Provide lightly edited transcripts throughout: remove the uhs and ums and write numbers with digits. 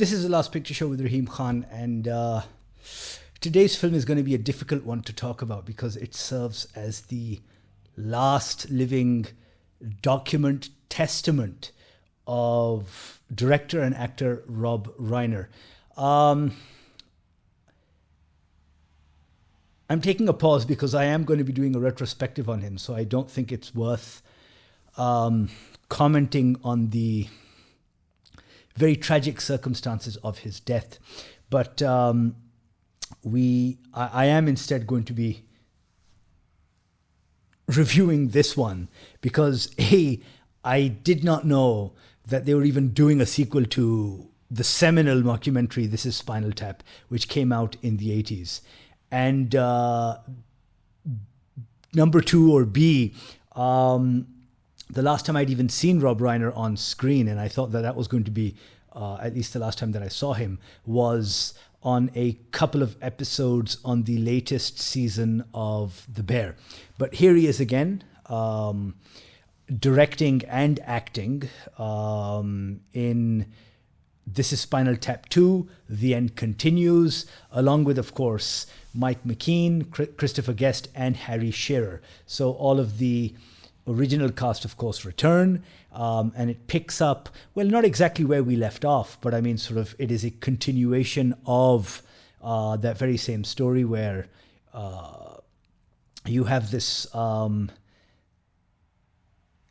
This is the Last Picture Show with Rahim Khan, and today's film is going to be a difficult one to talk about because it serves as the last living testament of director and actor Rob Reiner. I'm taking a pause because I am going to be doing a retrospective on him, so I don't think it's worth commenting on the very tragic circumstances of his death. But I am instead going to be reviewing this one because I did not know that they were even doing a sequel to the seminal mockumentary This Is Spinal Tap, which came out in the 80s. And number two, or B, the last time I'd even seen Rob Reiner on screen, and I thought that was going to be at least the last time that I saw him, was on a couple of episodes on the latest season of The Bear. But here he is again, directing and acting in This Is Spinal Tap 2, The End Continues, along with, of course, Mike McKean, Christopher Guest, and Harry Shearer. So all of the original cast, of course, return, and it picks up, well, not exactly where we left off, but I mean, sort of, it is a continuation of that very same story where you have this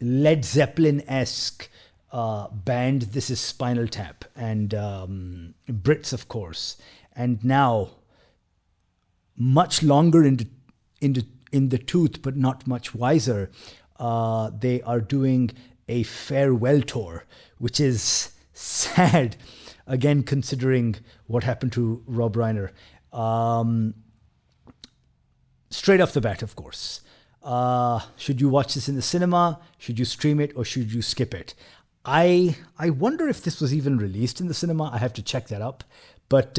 Led Zeppelin-esque band, This Is Spinal Tap, and Brits, of course, and now much longer in the tooth, but not much wiser. They are doing a farewell tour, which is sad, again, considering what happened to Rob Reiner. Straight off the bat, of course. Should you watch this in the cinema? Should you stream it, or should you skip it? I wonder if this was even released in the cinema. I have to check that up. But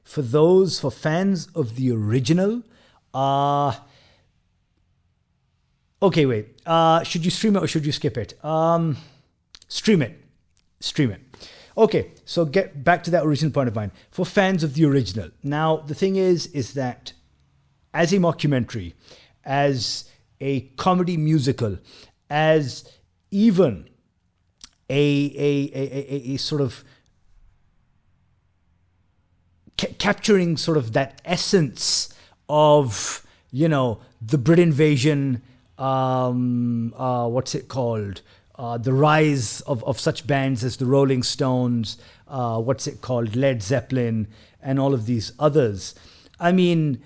for fans of the original, okay, wait. Should you stream it or should you skip it? Stream it. Okay, so get back to that original point of mine. For fans of the original. Now, the thing is that as a mockumentary, as a comedy musical, as even a sort of capturing sort of that essence of, you know, the Brit invasion, what's it called? The rise of such bands as the Rolling Stones, Led Zeppelin, and all of these others. I mean,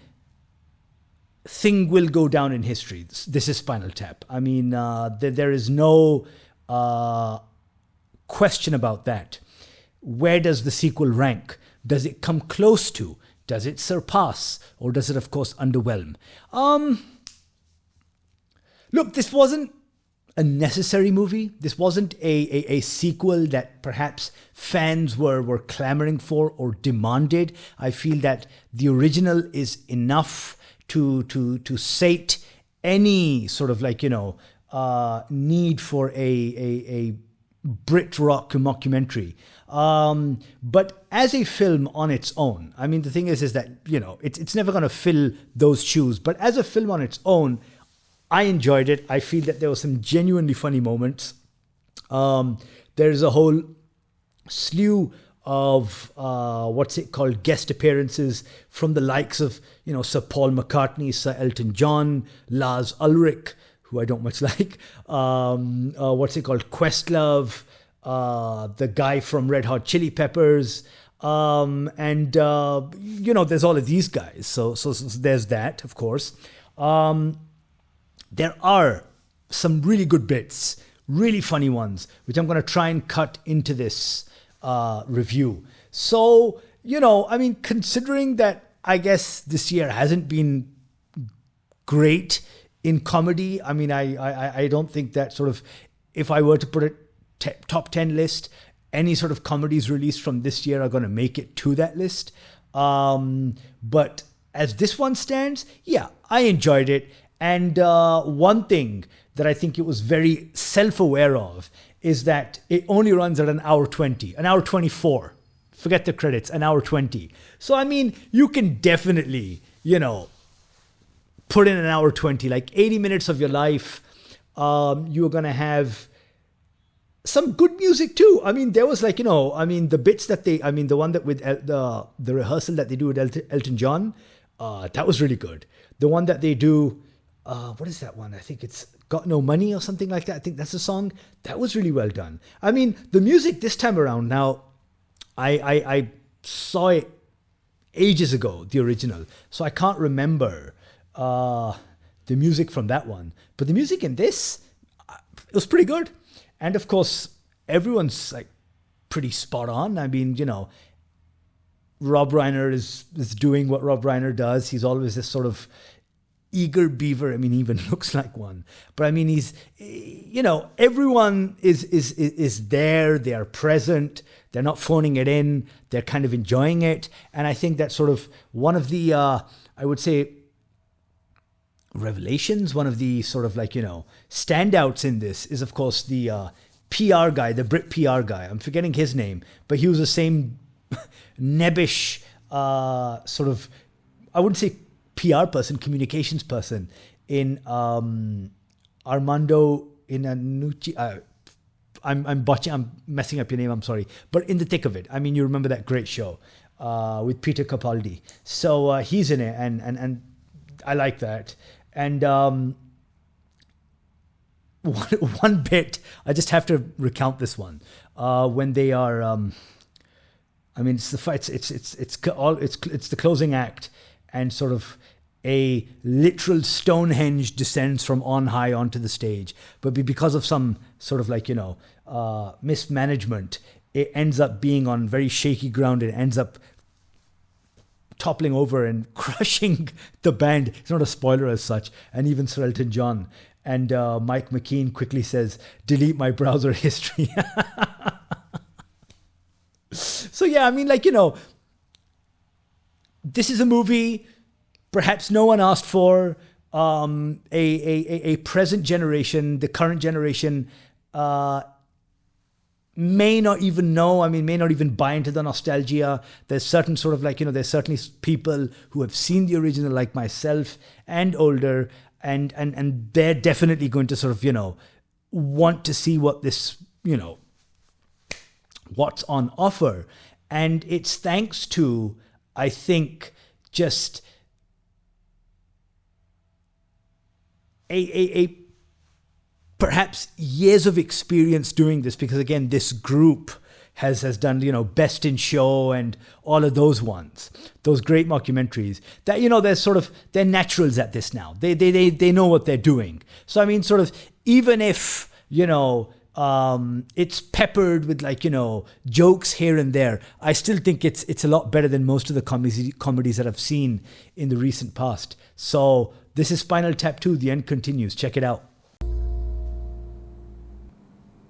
thing will go down in history. This is Spinal Tap. I mean, there is no question about that. Where does the sequel rank? Does it come close to? Does it surpass? Or does it, of course, underwhelm? Look, this wasn't a necessary movie. This wasn't a sequel that perhaps fans were clamoring for or demanded. I feel that the original is enough to sate any sort of, like, you know, need for a Brit rock mockumentary. But as a film on its own, I mean, the thing is that, you know, it's never going to fill those shoes. But as a film on its own, I enjoyed it. I feel that there were some genuinely funny moments. There's a whole slew of guest appearances from the likes of, you know, Sir Paul McCartney, Sir Elton John, Lars Ulrich, who I don't much like, Questlove, the guy from Red Hot Chili Peppers, and you know, there's all of these guys. So there's that, of course. There are some really good bits, really funny ones, which I'm going to try and cut into this review. So, you know, I mean, considering that I guess this year hasn't been great in comedy, I mean, I don't think that sort of, if I were to put a top 10 list, any sort of comedies released from this year are going to make it to that list. But as this one stands, yeah, I enjoyed it. And one thing that I think it was very self-aware of is that it only runs at an hour 20, an hour 24 Forget the credits, an hour 20. So, I mean, you can definitely, put in an hour 20, like 80 minutes of your life. You're going to have some good music too. I mean, there was the bits that the one that with the rehearsal that they do with Elton John, that was really good. The one that they do, what is that one? I think it's Got No Money or something like that. I think that's the song. That was really well done. I mean, the music this time around, now, I saw it ages ago, the original, so I can't remember the music from that one. But the music in this, it was pretty good. And of course, everyone's like pretty spot on. I mean, Rob Reiner is doing what Rob Reiner does. He's always this sort of eager beaver. I mean, he even looks like one. But I mean, he's, everyone is there. They are present. They're not phoning it in. They're kind of enjoying it. And I think that's sort of one of the, I would say, revelations, one of the sort of standouts in this is, of course, the PR guy, the Brit PR guy. I'm forgetting his name, but he was the same nebbish sort of, I wouldn't say PR person, communications person in Armando Iannucci. I'm messing up your name, I'm sorry. But In the Thick of It. I mean, you remember that great show with Peter Capaldi. So he's in it, and I like that. And one bit, I just have to recount this one. When they are, it's the fight. It's the closing act, and sort of a literal Stonehenge descends from on high onto the stage. But because of some sort of mismanagement, it ends up being on very shaky ground. It ends up toppling over and crushing the band. It's not a spoiler as such. And even Sir Elton John. And Mike McKean quickly says, delete my browser history. So yeah, I mean, this is a movie perhaps no one asked for. A present generation, the current generation, may not even know, may not even buy into the nostalgia. There's certain sort of there's certainly people who have seen the original like myself and older, and they're definitely going to sort of, want to see what this, what's on offer. And it's thanks to, I think, just a perhaps years of experience doing this, because again, this group has done, Best in Show and all of those ones, those great mockumentaries that, they're naturals at this now. They know what they're doing. So, I mean, sort of, even if, it's peppered with jokes here and there, I still think it's a lot better than most of the comedies that I've seen in the recent past. So this is Spinal Tap 2, The End Continues. Check it out.